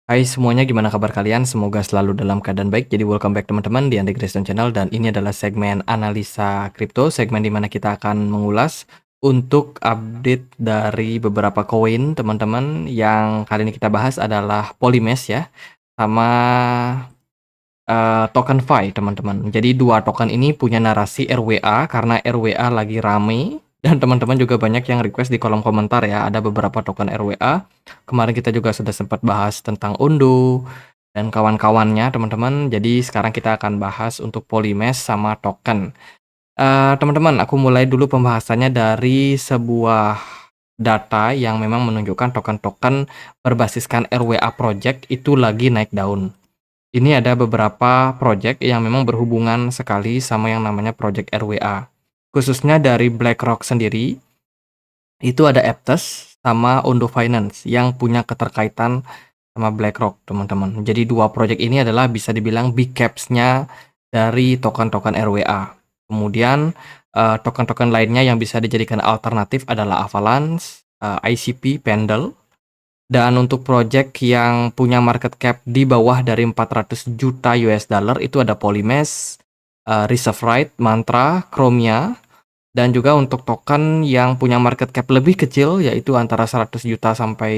Hai semuanya, gimana kabar kalian? Semoga selalu dalam keadaan baik. Jadi welcome back teman-teman di Andi Kriston Channel dan ini adalah segmen analisa kripto, segmen di mana kita akan mengulas untuk update dari beberapa koin teman-teman. Yang kali ini kita bahas adalah Polymesh ya, sama token Fi teman-teman. Jadi dua token ini punya narasi RWA karena RWA lagi rame dan teman-teman juga banyak yang request di kolom komentar ya, ada beberapa token RWA. Kemarin kita juga sudah sempat bahas tentang Undo dan kawan-kawannya teman-teman. Jadi sekarang kita akan bahas untuk Polymesh sama token. Teman-teman, aku mulai dulu pembahasannya dari sebuah data yang memang menunjukkan token-token berbasiskan RWA project itu lagi naik daun. Ini ada beberapa project yang memang berhubungan sekali sama yang namanya project RWA. Khususnya dari BlackRock sendiri, itu ada Aptos sama Ondo Finance yang punya keterkaitan sama BlackRock, teman-teman. Jadi dua project ini adalah bisa dibilang big caps-nya dari token-token RWA. Kemudian token-token lainnya yang bisa dijadikan alternatif adalah Avalanche, ICP, Pendle. Dan untuk project yang punya market cap di bawah dari 400 juta US dollar itu ada Polymesh, Reserve Right, Mantra, Chromia, dan juga untuk token yang punya market cap lebih kecil yaitu antara 100 juta sampai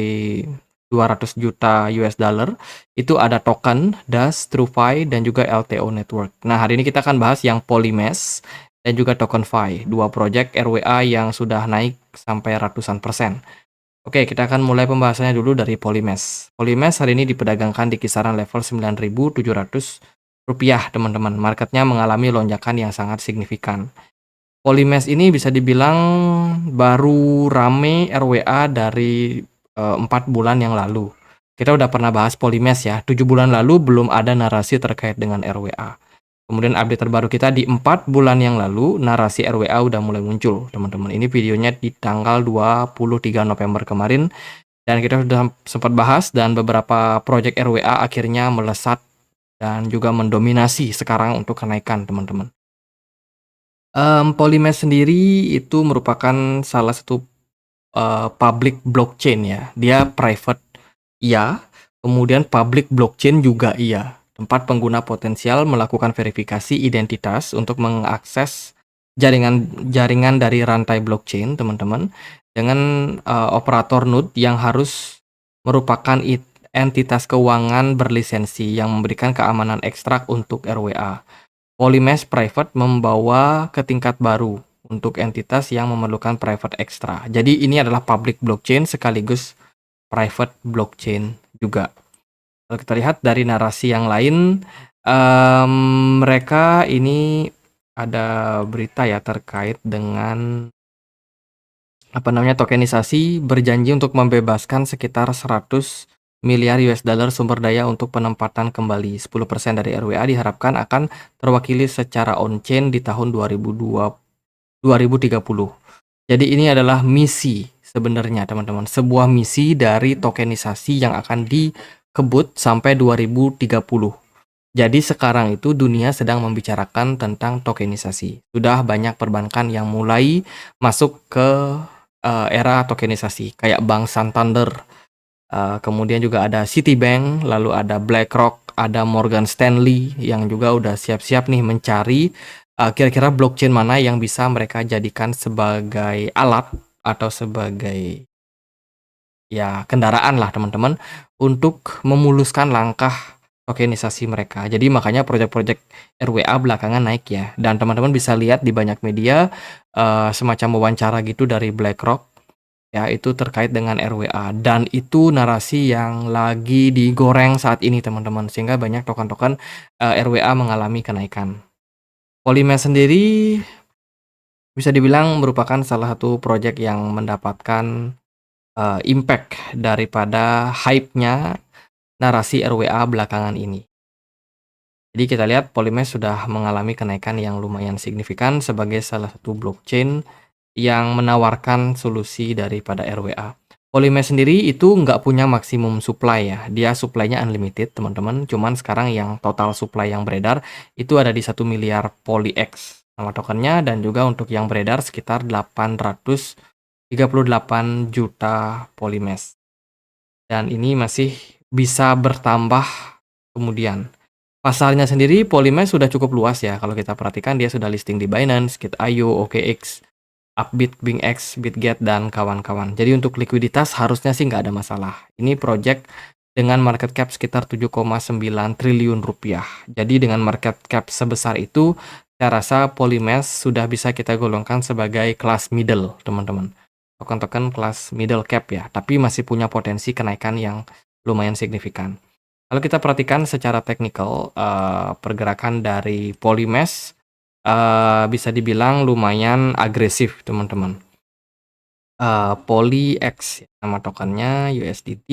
200 juta US dollar itu ada token DAS, TrueFi, dan juga LTO Network. Nah, hari ini kita akan bahas yang Polymesh dan juga token Fi, dua project RWA yang sudah naik sampai ratusan persen. Oke, kita akan mulai pembahasannya dulu dari Polymesh. Polymesh hari ini diperdagangkan di kisaran level 9.700 rupiah, teman-teman. Marketnya mengalami lonjakan yang sangat signifikan. Polymesh ini bisa dibilang baru rame RWA dari 4 bulan yang lalu. Kita udah pernah bahas Polymesh ya, 7 bulan lalu belum ada narasi terkait dengan RWA. Kemudian update terbaru kita di 4 bulan yang lalu, narasi RWA udah mulai muncul, teman-teman. Ini videonya di tanggal 23 November kemarin, dan kita sudah sempat bahas, dan beberapa project RWA akhirnya melesat dan juga mendominasi sekarang untuk kenaikan, teman-teman. Polymesh sendiri itu merupakan salah satu public blockchain ya. Dia private iya, kemudian public blockchain juga iya. Tempat pengguna potensial melakukan verifikasi identitas untuk mengakses jaringan dari rantai blockchain, teman-teman, dengan operator node yang harus merupakan entitas keuangan berlisensi yang memberikan keamanan ekstrak untuk RWA. Polymesh Private membawa ke tingkat baru untuk entitas yang memerlukan private extra. Jadi ini adalah public blockchain sekaligus private blockchain juga. Kalau kita lihat dari narasi yang lain, mereka ini ada berita ya terkait dengan tokenisasi, berjanji untuk membebaskan sekitar 100 miliar US dollar sumber daya untuk penempatan kembali. 10% dari RWA diharapkan akan terwakili secara on-chain di tahun 2030. Jadi ini adalah misi sebenarnya, teman-teman. Sebuah misi dari tokenisasi yang akan dikebut sampai 2030. Jadi sekarang itu dunia sedang membicarakan tentang tokenisasi. Sudah banyak perbankan yang mulai masuk ke era tokenisasi, kayak Bank Santander, kemudian juga ada Citibank, lalu ada BlackRock, ada Morgan Stanley yang juga udah siap-siap nih mencari kira-kira blockchain mana yang bisa mereka jadikan sebagai alat atau sebagai ya kendaraan lah, teman-teman, untuk memuluskan langkah tokenisasi mereka. Jadi makanya proyek-proyek RWA belakangan naik ya. Dan teman-teman bisa lihat di banyak media semacam wawancara gitu dari BlackRock ya, itu terkait dengan RWA, dan itu narasi yang lagi digoreng saat ini, teman-teman, sehingga banyak token-token RWA mengalami kenaikan. Polymesh sendiri bisa dibilang merupakan salah satu proyek yang mendapatkan impact daripada hype-nya narasi RWA belakangan ini. Jadi kita lihat Polymesh sudah mengalami kenaikan yang lumayan signifikan sebagai salah satu blockchain yang menawarkan solusi daripada RWA. Polymesh sendiri itu nggak punya maksimum supply ya, dia supply-nya unlimited, teman-teman. Cuman sekarang yang total supply yang beredar itu ada di 1 miliar PolyX nama tokennya, dan juga untuk yang beredar sekitar 838 juta Polymesh. Dan ini masih bisa bertambah kemudian. Pasarnya sendiri Polymesh sudah cukup luas ya, kalau kita perhatikan dia sudah listing di Binance, Git.io, OKX, Upbit, BingX, Bitget, dan kawan-kawan. Jadi untuk likuiditas harusnya sih nggak ada masalah. Ini project dengan market cap sekitar 7,9 triliun rupiah. Jadi dengan market cap sebesar itu, saya rasa Polymesh sudah bisa kita golongkan sebagai kelas middle, teman-teman. Token-token kelas middle cap ya, tapi masih punya potensi kenaikan yang lumayan signifikan. Kalau kita perhatikan secara teknikal, pergerakan dari Polymesh bisa dibilang lumayan agresif, teman-teman. PolyX nama tokennya USDT.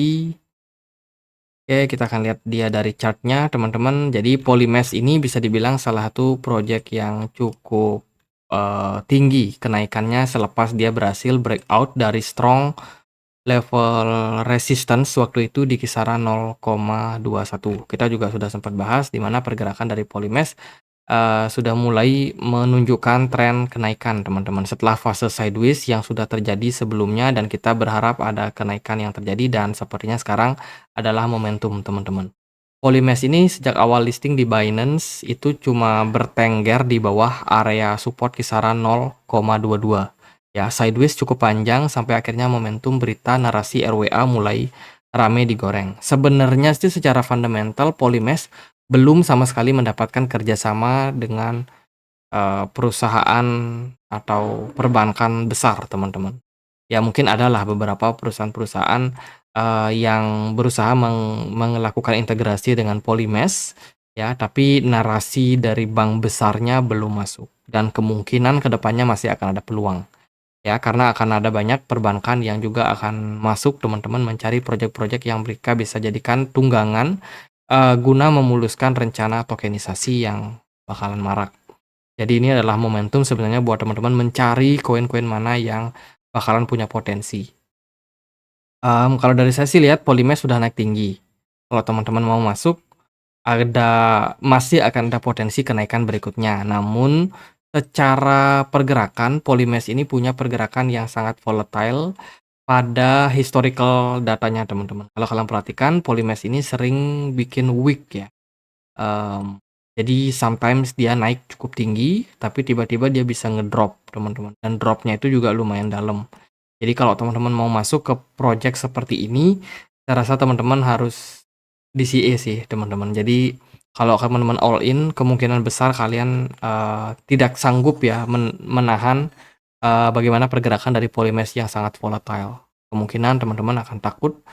Oke, kita akan lihat dia dari chartnya, teman-teman. Jadi Polymesh ini bisa dibilang salah satu project yang cukup tinggi kenaikannya selepas dia berhasil breakout dari strong level resistance waktu itu di kisaran 0,21. Kita juga sudah sempat bahas di mana pergerakan dari Polymesh sudah mulai menunjukkan tren kenaikan, teman-teman, setelah fase sideways yang sudah terjadi sebelumnya, dan kita berharap ada kenaikan yang terjadi, dan sepertinya sekarang adalah momentum, teman-teman. Polymesh ini sejak awal listing di Binance itu cuma bertengger di bawah area support kisaran 0,22. Ya, sideways cukup panjang sampai akhirnya momentum berita narasi RWA mulai rame digoreng. Sebenarnya sih secara fundamental Polymesh belum sama sekali mendapatkan kerjasama dengan perusahaan atau perbankan besar, teman-teman. Ya mungkin adalah beberapa perusahaan-perusahaan yang berusaha melakukan integrasi dengan Polymesh ya, tapi narasi dari bank besarnya belum masuk, dan kemungkinan kedepannya masih akan ada peluang ya, karena akan ada banyak perbankan yang juga akan masuk, teman-teman, mencari proyek-proyek yang mereka bisa jadikan tunggangan guna memuluskan rencana tokenisasi yang bakalan marak. Jadi ini adalah momentum sebenarnya buat teman-teman mencari koin-koin mana yang bakalan punya potensi. Kalau dari saya sih lihat Polymesh sudah naik tinggi. Kalau teman-teman mau masuk, masih akan ada potensi kenaikan berikutnya. Namun secara pergerakan Polymesh ini punya pergerakan yang sangat volatile pada historical datanya, teman-teman. Kalau kalian perhatikan Polymesh ini sering bikin wick ya. Jadi sometimes dia naik cukup tinggi, tapi tiba-tiba dia bisa ngedrop, teman-teman. Dan dropnya itu juga lumayan dalam. Jadi kalau teman-teman mau masuk ke project seperti ini, saya rasa teman-teman harus DCA sih, teman-teman. Jadi kalau teman-teman all in, kemungkinan besar kalian tidak sanggup ya menahan bagaimana pergerakan dari Polymesh yang sangat volatile. Kemungkinan teman-teman akan takut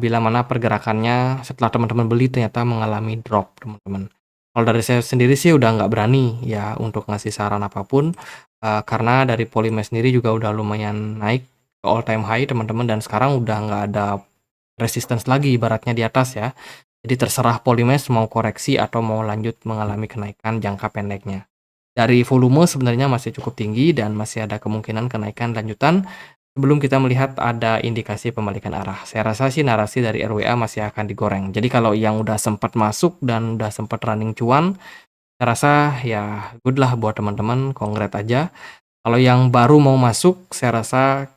bila mana pergerakannya setelah teman-teman beli ternyata mengalami drop, teman-teman. Kalau dari saya sendiri sih udah nggak berani ya untuk ngasih saran apapun, karena dari Polymesh sendiri juga udah lumayan naik ke all time high, teman-teman, dan sekarang udah nggak ada resistance lagi ibaratnya di atas ya. Jadi terserah Polymesh mau koreksi atau mau lanjut mengalami kenaikan jangka pendeknya. Dari volume sebenarnya masih cukup tinggi dan masih ada kemungkinan kenaikan lanjutan sebelum kita melihat ada indikasi pembalikan arah. Saya rasa sih narasi dari RWA masih akan digoreng. Jadi kalau yang udah sempat masuk dan udah sempat running cuan, saya rasa ya good lah buat teman-teman, congrats aja. Kalau yang baru mau masuk, saya rasa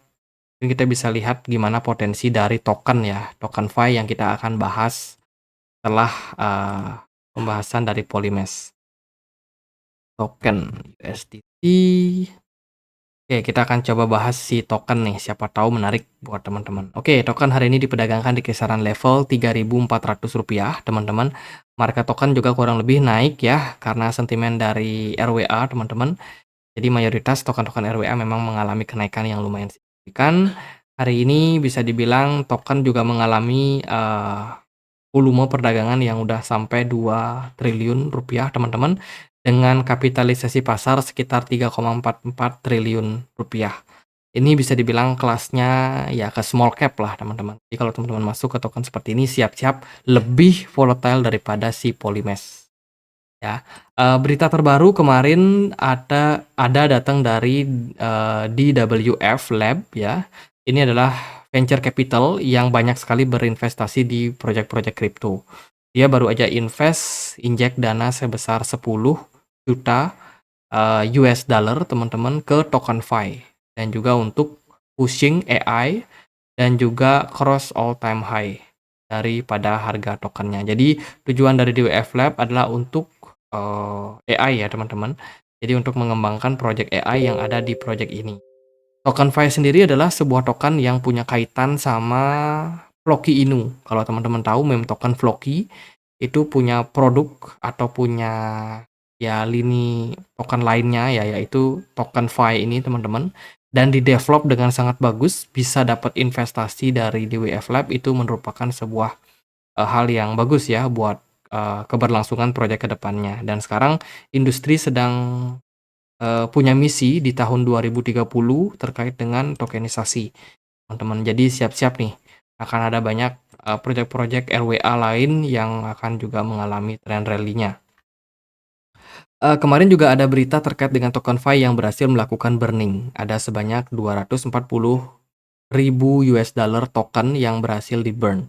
kita bisa lihat gimana potensi dari token ya, token Fi yang kita akan bahas setelah pembahasan dari Polymesh. Token USDT. Oke, kita akan coba bahas si token nih, siapa tahu menarik buat teman-teman. Oke, token hari ini diperdagangkan di kisaran level Rp3.400, teman-teman. Market token juga kurang lebih naik ya, karena sentimen dari RWA, teman-teman. Jadi mayoritas token-token RWA memang mengalami kenaikan yang lumayan signifikan. Hari ini bisa dibilang token juga mengalami volume perdagangan yang udah sampai 2 triliun rupiah, teman-teman, dengan kapitalisasi pasar sekitar 3,44 triliun rupiah. Ini bisa dibilang kelasnya ya ke small cap lah, teman-teman. Jadi kalau teman-teman masuk ke token seperti ini, siap-siap lebih volatile daripada si Polymesh ya. Berita terbaru kemarin ada datang dari DWF Lab ya. Ini adalah venture capital yang banyak sekali berinvestasi di proyek-proyek kripto. Dia baru aja injek dana sebesar 10 juta US dollar, teman-teman, ke token Fi, dan juga untuk pushing AI dan juga cross all time high. daripada harga tokennya. Jadi tujuan dari DWF Lab adalah untuk AI ya teman-teman. Jadi untuk mengembangkan project AI yang ada di project ini. TokenFi sendiri adalah sebuah token yang punya kaitan sama Floki Inu. Kalau teman-teman tahu meme token Floki itu punya produk atau punya ya lini token lainnya ya, yaitu TokenFi ini teman-teman, dan di-develop dengan sangat bagus, bisa dapat investasi dari DWF Lab. Itu merupakan sebuah hal yang bagus ya buat keberlangsungan proyek ke depannya. Dan sekarang industri sedang punya misi di tahun 2030 terkait dengan tokenisasi, teman-teman. Jadi siap-siap nih, akan ada banyak proyek-proyek RWA lain yang akan juga mengalami tren rally-nya. Kemarin juga ada berita terkait dengan TokenFi yang berhasil melakukan burning. Ada sebanyak 240.000 US dollar token yang berhasil di-burn.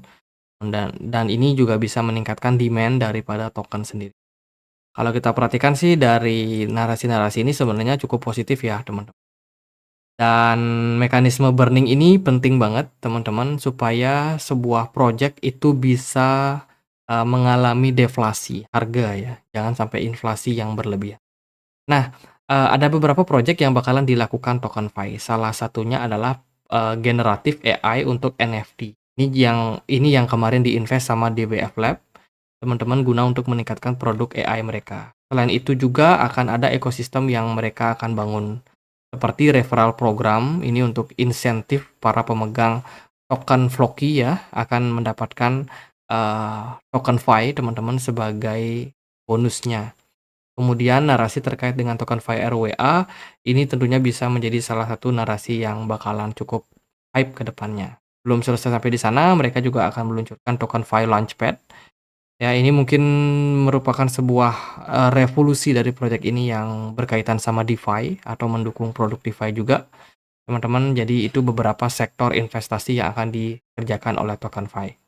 Dan ini juga bisa meningkatkan demand daripada token sendiri. Kalau kita perhatikan sih dari narasi-narasi ini sebenarnya cukup positif ya teman-teman. Dan mekanisme burning ini penting banget teman-teman, supaya sebuah project itu bisa mengalami deflasi harga ya, jangan sampai inflasi yang berlebihan. Nah, ada beberapa project yang bakalan dilakukan TokenFi. Salah satunya adalah generatif AI untuk NFT. Ini yang kemarin diinvest sama DWF Lab, teman-teman, guna untuk meningkatkan produk AI mereka. Selain itu juga akan ada ekosistem yang mereka akan bangun, seperti referral program. Ini untuk insentif para pemegang token Floki ya, akan mendapatkan TokenFi teman-teman sebagai bonusnya. Kemudian narasi terkait dengan TokenFi RWA ini tentunya bisa menjadi salah satu narasi yang bakalan cukup hype ke depannya. Belum selesai sampai di sana, mereka juga akan meluncurkan TokenFi Launchpad. Ya, ini mungkin merupakan sebuah revolusi dari proyek ini yang berkaitan sama DeFi atau mendukung produk DeFi juga, teman-teman. Jadi itu beberapa sektor investasi yang akan dikerjakan oleh TokenFi.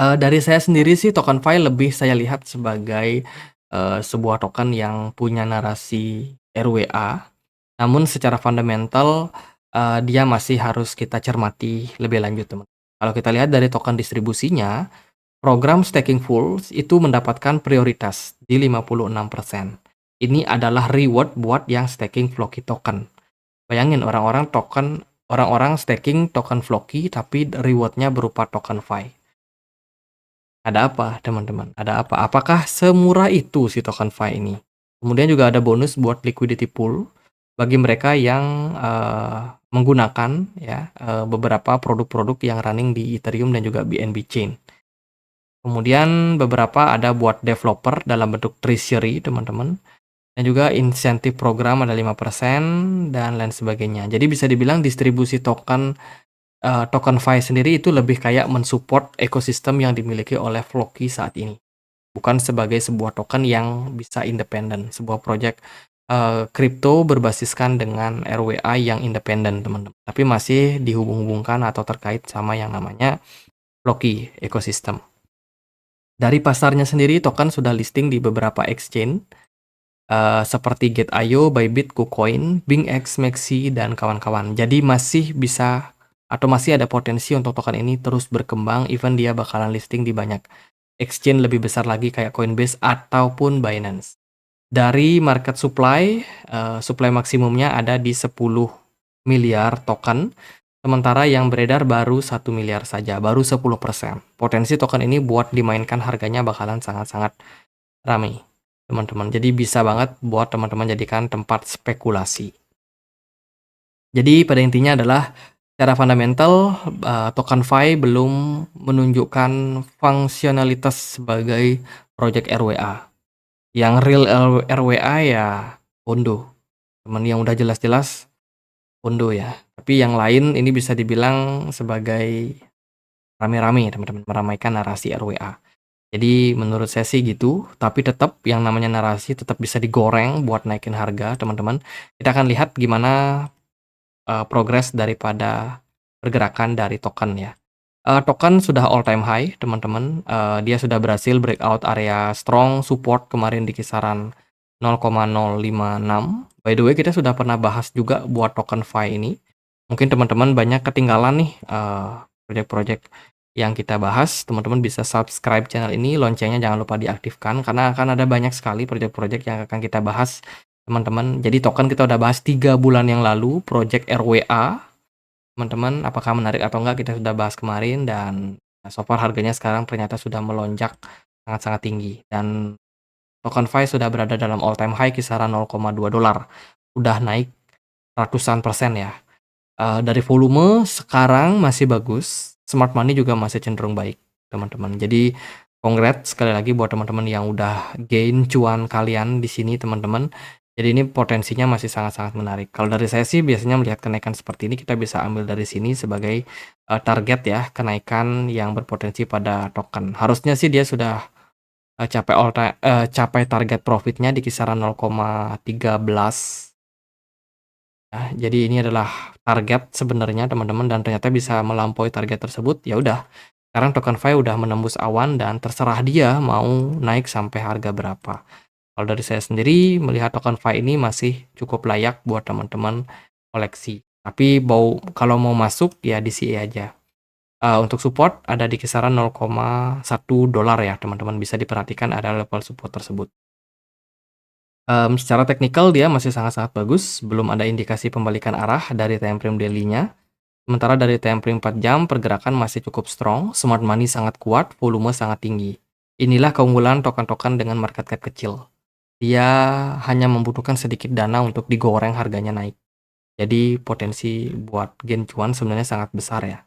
Dari saya sendiri sih TokenFi lebih saya lihat sebagai sebuah token yang punya narasi RWA, namun secara fundamental dia masih harus kita cermati lebih lanjut, teman. Kalau kita lihat dari token distribusinya, program staking full itu mendapatkan prioritas di 56%. Ini adalah reward buat yang staking Floki token. Bayangin orang-orang staking token Floki tapi rewardnya berupa TokenFi. Ada apa, teman-teman? Ada apa? Apakah semurah itu si TokenFi ini? Kemudian juga ada bonus buat liquidity pool bagi mereka yang menggunakan ya beberapa produk-produk yang running di Ethereum dan juga BNB Chain. Kemudian beberapa ada buat developer dalam bentuk treasury, teman-teman. Dan juga insentif program ada 5% dan lain sebagainya. Jadi bisa dibilang distribusi TokenFi sendiri itu lebih kayak mensupport ekosistem yang dimiliki oleh Floki saat ini. Bukan sebagai sebuah token yang bisa independen, sebuah project kripto berbasiskan dengan RWA yang independen, teman-teman. Tapi masih dihubung-hubungkan atau terkait sama yang namanya Floki ekosistem. Dari pasarnya sendiri, token sudah listing di beberapa exchange seperti Gate.io, Bybit, KuCoin, BingX, Maxi, dan kawan-kawan. Jadi masih bisa atau masih ada potensi untuk token ini terus berkembang, even dia bakalan listing di banyak exchange lebih besar lagi kayak Coinbase ataupun Binance. Dari market supply, supply maksimumnya ada di 10 miliar token, sementara yang beredar baru 1 miliar saja, baru 10%. Potensi token ini buat dimainkan harganya bakalan sangat-sangat ramai, teman-teman. Jadi bisa banget buat teman-teman jadikan tempat spekulasi. Jadi pada intinya adalah secara fundamental TokenFi belum menunjukkan fungsionalitas sebagai project RWA. Yang real RWA ya Ondo. Teman yang udah jelas-jelas Ondo ya. Tapi yang lain ini bisa dibilang sebagai rame-rame, teman-teman, meramaikan narasi RWA. Jadi menurut saya sih gitu, tapi tetap yang namanya narasi tetap bisa digoreng buat naikin harga, teman-teman. Kita akan lihat gimana progres daripada pergerakan dari token ya. Token sudah all time high, teman-teman. Dia sudah berhasil breakout area strong support kemarin di kisaran 0,056. By the way, kita sudah pernah bahas juga buat TokenFi ini. Mungkin teman-teman banyak ketinggalan nih proyek-proyek yang kita bahas, teman-teman bisa subscribe channel ini, loncengnya jangan lupa diaktifkan karena akan ada banyak sekali project-project yang akan kita bahas, teman-teman. Jadi token kita udah bahas 3 bulan yang lalu, project RWA. Teman-teman, apakah menarik atau enggak kita sudah bahas kemarin dan so far harganya sekarang ternyata sudah melonjak sangat-sangat tinggi dan token Fi sudah berada dalam all time high kisaran $0,2. Udah naik ratusan persen ya. Dari volume sekarang masih bagus, smart money juga masih cenderung baik, teman-teman. Jadi congrats sekali lagi buat teman-teman yang udah gain cuan kalian di sini, teman-teman. Jadi ini potensinya masih sangat-sangat menarik. Kalau dari saya sih biasanya melihat kenaikan seperti ini kita bisa ambil dari sini sebagai target ya, kenaikan yang berpotensi pada token. Harusnya sih dia sudah capai target profitnya di kisaran 0,13. Nah, jadi ini adalah target sebenarnya teman-teman dan ternyata bisa melampaui target tersebut. Ya udah, sekarang token Fi udah menembus awan dan terserah dia mau naik sampai harga berapa. Kalau dari saya sendiri melihat token Fi ini masih cukup layak buat teman-teman koleksi. Tapi kalau mau masuk ya di DCA aja. Untuk support ada di kisaran $0,1 ya teman-teman, bisa diperhatikan ada level support tersebut. Secara teknikal dia masih sangat-sangat bagus, belum ada indikasi pembalikan arah dari time frame daily-nya. Sementara dari time frame 4 jam pergerakan masih cukup strong, smart money sangat kuat, volume sangat tinggi. Inilah keunggulan token-token dengan market cap kecil. Dia hanya membutuhkan sedikit dana untuk digoreng harganya naik. Jadi potensi buat gain cuan sebenarnya sangat besar ya,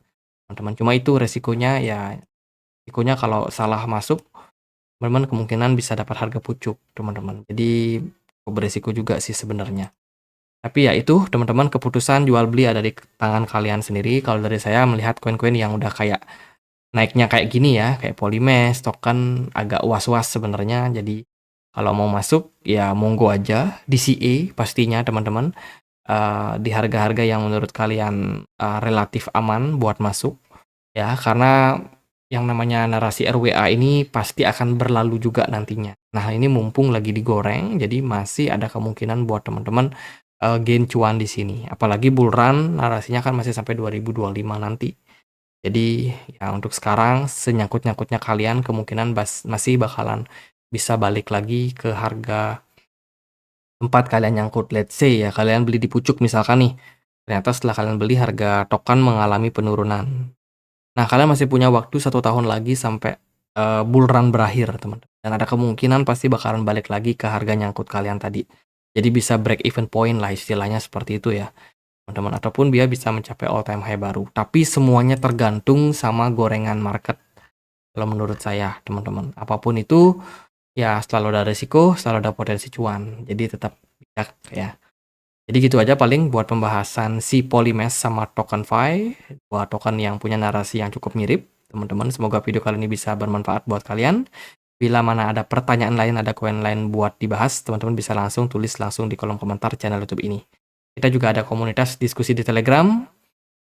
teman-teman. Cuma itu resikonya ya, resikonya kalau salah masuk, teman-teman kemungkinan bisa dapat harga pucuk, teman-teman. Jadi beresiko juga sih sebenarnya. Tapi ya itu teman-teman, keputusan jual beli ada di tangan kalian sendiri. Kalau dari saya melihat koin-koin yang udah kayak naiknya kayak gini ya, kayak Polymesh, token agak was-was sebenarnya. Jadi kalau mau masuk ya monggo aja, DCA pastinya teman-teman. Di harga-harga yang menurut kalian relatif aman buat masuk ya, karena yang namanya narasi RWA ini pasti akan berlalu juga nantinya. Nah, ini mumpung lagi digoreng, jadi masih ada kemungkinan buat teman-teman gain cuan di sini. Apalagi bull run narasinya kan masih sampai 2025 nanti. Jadi ya untuk sekarang senyangkut-nyangkutnya kalian kemungkinan masih bakalan bisa balik lagi ke harga tempat kalian nyangkut. Let's say ya kalian beli di pucuk misalkan nih, ternyata setelah kalian beli harga token mengalami penurunan. Nah, kalian masih punya waktu 1 tahun lagi sampai bull run berakhir, teman-teman. Dan ada kemungkinan pasti bakalan balik lagi ke harga nyangkut kalian tadi. Jadi bisa break even point lah istilahnya seperti itu ya, teman-teman. Ataupun dia bisa mencapai all time high baru. Tapi semuanya tergantung sama gorengan market. Kalau menurut saya, teman-teman. Apapun itu, ya selalu ada risiko, selalu ada potensi cuan. Jadi tetap bijak ya. Jadi gitu aja paling buat pembahasan si Polymesh sama token Fi, dua token yang punya narasi yang cukup mirip. Teman-teman, semoga video kali ini bisa bermanfaat buat kalian. Bila mana ada pertanyaan lain, ada koin lain buat dibahas, teman-teman bisa langsung tulis langsung di kolom komentar channel YouTube ini. Kita juga ada komunitas diskusi di Telegram.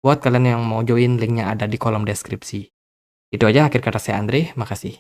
Buat kalian yang mau join, linknya ada di kolom deskripsi. Itu aja akhir kata saya Andre, makasih.